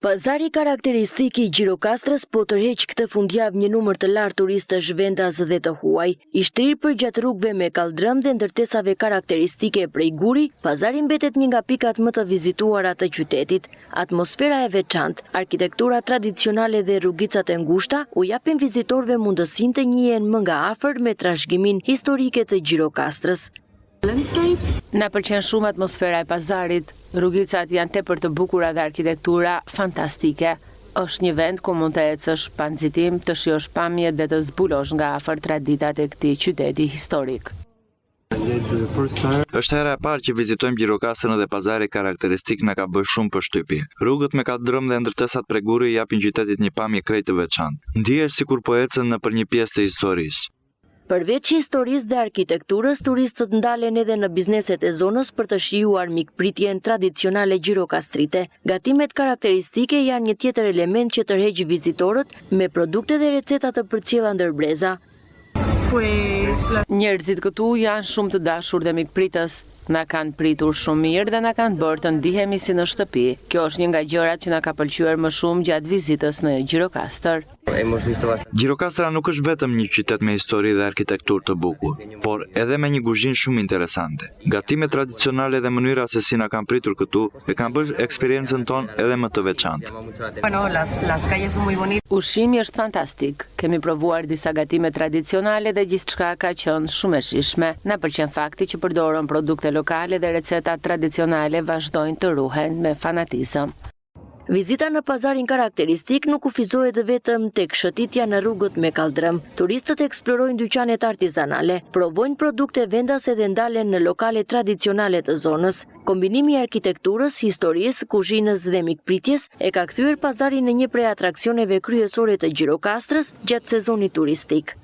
Pazari karakteristik i Gjirokastrës po tërheq këtë fundjavë një numër të lartë turistësh vendas dhe të huaj. I shtrirë përgjatë rrugëve me kaldrëm dhe ndërtesave karakteristike prej guri, pazari mbetet një nga pikat më të vizituara të qytetit. Atmosfera e veçantë, arkitektura tradicionale dhe rrugicat e ngushta u japin vizitorëve mundësinë të njihen më nga afër me trashëgiminë historike të Gjirokastrës. Na pëlqen shumë atmosfera e pazarit, rrugicat janë tepër të bukura dhe arkitektura fantastike. Është një vend ku mund të ecësh pa nxitim, të shijosh pamjet dhe të zbulosh nga afër traditat e këtij qyteti historik. Është hera e parë që vizitojmë Gjirokastrën dhe pazari karakteristik na ka bërë shumë përshtypje. Rrugët me kaldrëm dhe ndërtesat prej guri japin qytetit një pamje krejt të veçantë. Ndihesh sikur po ecën nëpër një pjesë të historisë. Përveç historisë dhe arkitekturës, turistët ndalen edhe në bizneset e zonës për të shijuar mikpritjen tradicionale gjirokastrite. Gatimet karakteristike janë një tjetër element që tërheq vizitorët me produkte dhe receta të përcjella ndër breza. Njerëzit këtu janë shumë të dashur dhe mikpritës. Na kanë pritur shumë mirë dhe na kanë bërë të ndihemi si në shtëpi. Kjo është një nga gjërat që na ka pëlqyer më shumë gjatë vizitës në Gjirokastër. Gjirokastra nuk është vetëm një qytet me histori dhe arkitekturë të bukur, por edhe me një kuzhinë shumë interesante. Gatimet tradicionale dhe mënyra se si na kanë pritur këtu e kanë bërë eksperiencën tonë edhe më të veçantë. Ushqimi është fantastik. Kemi provuar disa gatime tradicionale dhe gjithçka ka qenë shumë e shijshme. Na pëlqen fakti që përdoren produkte lokale dhe recetat tradicionale vazhdojnë të ruhen me fanatizëm. Vizita në pazarin karakteristik nuk kufizohet vetëm tek shëtitja në rrugët me kaldrëm. Turistët eksplorojnë dyqanet artizanale, provojnë produkte vendase dhe ndalen në lokale tradicionale të zonës. Kombinimi i arkitekturës, historisë, kuzhinës dhe mikpritjes e ka kthyer pazarin në një prej atraksioneve kryesore të Gjirokastrës gjatë sezonit turistik.